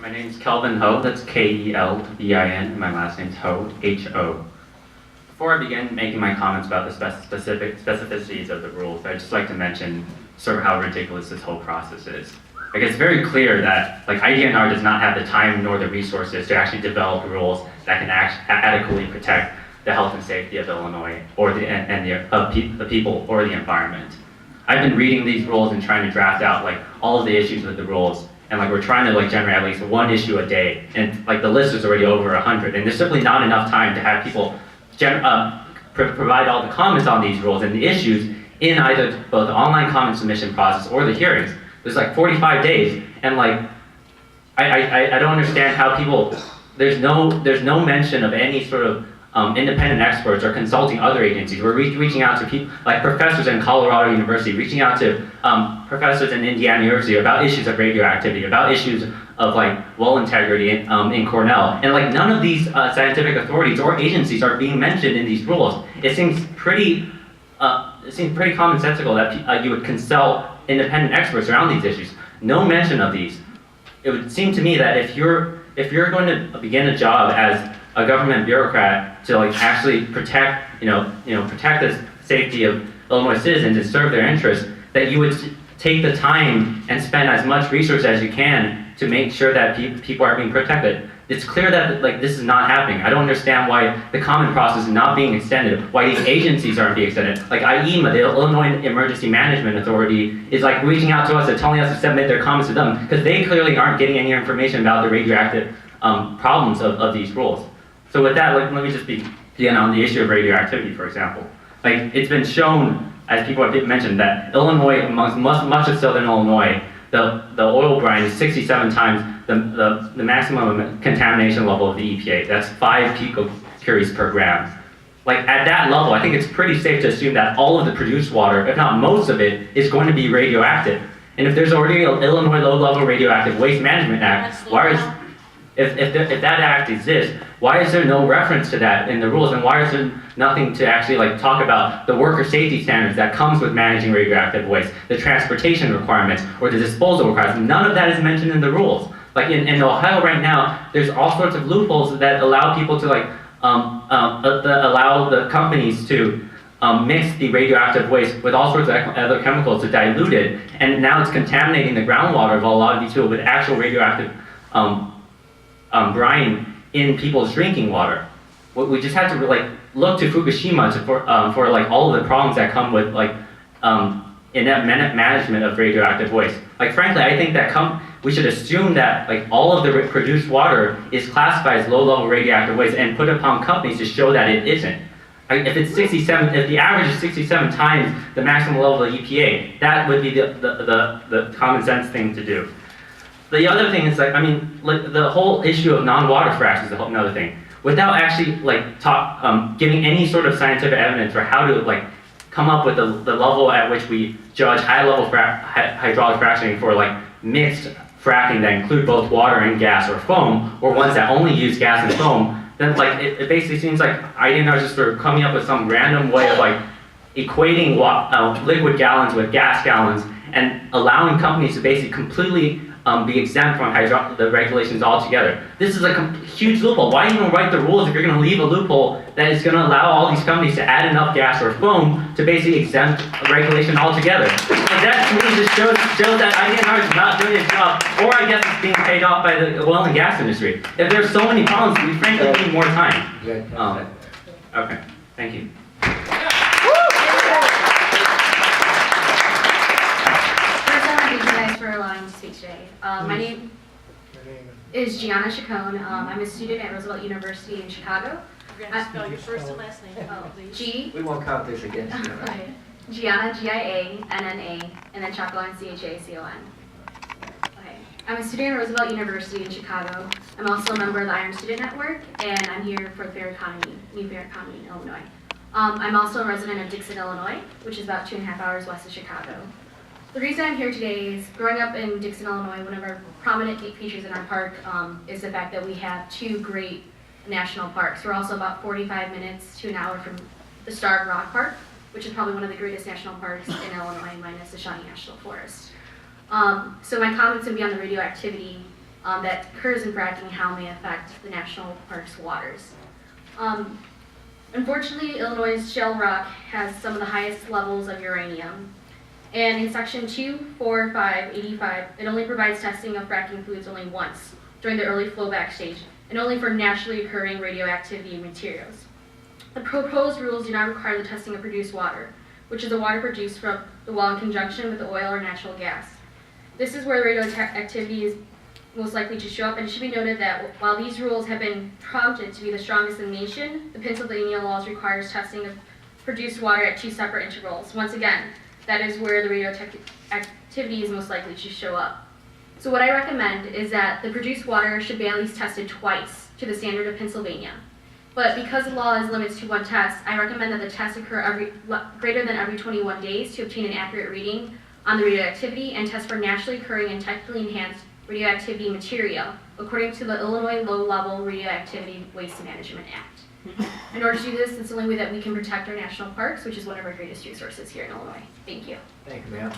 My name's Kelvin Ho, that's Kelvin, my last name's Ho, Ho. Before I begin making my comments about the specificities of the rules, I'd just like to mention sort of how ridiculous this whole process is. Like, it's very clear that IDNR does not have the time nor the resources to actually develop rules that can adequately protect the health and safety of Illinois or the people or the environment. I've been reading these rules and trying to draft out all of the issues with the rules, and we're trying to generate at least one issue a day, and the list is already over 100, and there's simply not enough time to have people provide all the comments on these rules and the issues in either both the online comment submission process or the hearings. There's 45 days, and I don't understand how people, there's no mention of any sort of independent experts or consulting other agencies. We're reaching out to people like professors in Colorado University, reaching out to professors in Indiana University about issues of radioactivity, about issues of well integrity in Cornell, and none of these scientific authorities or agencies are being mentioned in these rules. It seems pretty commonsensical that you would consult independent experts around these issues. No mention of these. It would seem to me that if you're going to begin a job as a government bureaucrat to actually protect the safety of Illinois citizens and serve their interests, that you would take the time and spend as much research as you can to make sure that people are being protected. It's clear that this is not happening. I don't understand why the comment process is not being extended, why these agencies aren't being extended. IEMA, the Illinois Emergency Management Authority, is reaching out to us and telling us to submit their comments to them, because they clearly aren't getting any information about the radioactive problems of these rules. So with that, let me just begin on the issue of radioactivity, for example. It's been shown, as people have mentioned, that Illinois, amongst much of southern Illinois, the oil brine is 67 times the maximum contamination level of the EPA. That's 5 picocuries per gram. At that level, I think it's pretty safe to assume that all of the produced water, if not most of it, is going to be radioactive. And if there's already an Illinois Low-Level Radioactive Waste Management Act, if that act exists, why is there no reference to that in the rules, and why is there nothing to actually talk about the worker safety standards that comes with managing radioactive waste, the transportation requirements, or the disposal requirements? None of that is mentioned in the rules. In Ohio right now, there's all sorts of loopholes that allow people to allow the companies to mix the radioactive waste with all sorts of other chemicals to dilute it, and now it's contaminating the groundwater of a lot of these people with actual radioactive brine in people's drinking water. We just have to look to Fukushima for all of the problems that come with inept management of radioactive waste. Frankly, I think that we should assume that all of the produced water is classified as low-level radioactive waste and put upon companies to show that it isn't. If it's 67, if the average is 67 times the maximum level of EPA, that would be the common sense thing to do. The other thing is the whole issue of non-water fracks is another thing. Without actually giving any sort of scientific evidence for how to come up with the level at which we judge high-level hydraulic fracturing for mixed fracking that include both water and gas or foam, or ones that only use gas and foam, then it basically seems like IDNR is just sort of coming up with some random way of equating liquid gallons with gas gallons and allowing companies to basically completely be exempt from the regulations altogether. This is a huge loophole. Why even write the rules if you're going to leave a loophole that is going to allow all these companies to add enough gas or foam to basically exempt regulation altogether? That to me just shows that IDNR is not doing its job, or I guess it's being paid off by the oil and gas industry. If there's so many problems, we frankly need more time. Okay, thank you. For allowing me to speak today. My name is Gianna. I'm a student at Roosevelt University in Chicago. You're going to spell your first and last name, please. We won't count this against you. Okay. Gianna, Gianna, and then Chacon, Chacon. Okay. I'm a student at Roosevelt University in Chicago. I'm also a member of the Iron Student Network, and I'm here for Fair Economy, New Fair Economy in Illinois. I'm also a resident of Dixon, Illinois, which is about 2.5 hours west of Chicago. The reason I'm here today is, growing up in Dixon, Illinois, one of our prominent features in our park is the fact that we have 2 great national parks. We're also about 45 minutes to an hour from the Starved Rock Park, which is probably one of the greatest national parks in Illinois, minus the Shawnee National Forest. So my comments will be on the radioactivity that occurs in fracking, how it may affect the national park's waters. Unfortunately, Illinois' shale rock has some of the highest levels of uranium. And in section 24585, it only provides testing of fracking fluids only once during the early flowback stage, and only for naturally occurring radioactivity materials. The proposed rules do not require the testing of produced water, which is the water produced from the well in conjunction with the oil or natural gas. This is where the radioactivity is most likely to show up, and it should be noted that while these rules have been prompted to be the strongest in the nation, the Pennsylvania laws requires testing of produced water at 2 separate intervals. Once again, that is where the radioactivity is most likely to show up. So what I recommend is that the produced water should be at least tested twice to the standard of Pennsylvania. But because the law is limited to 1 test, I recommend that the tests occur greater than every 21 days to obtain an accurate reading on the radioactivity and test for naturally occurring and technically enhanced radioactivity material, according to the Illinois Low-Level Radioactivity Waste Management Act. In order to do this, it's the only way that we can protect our national parks, which is one of our greatest resources here in Illinois. Thank you. Thank you, ma'am.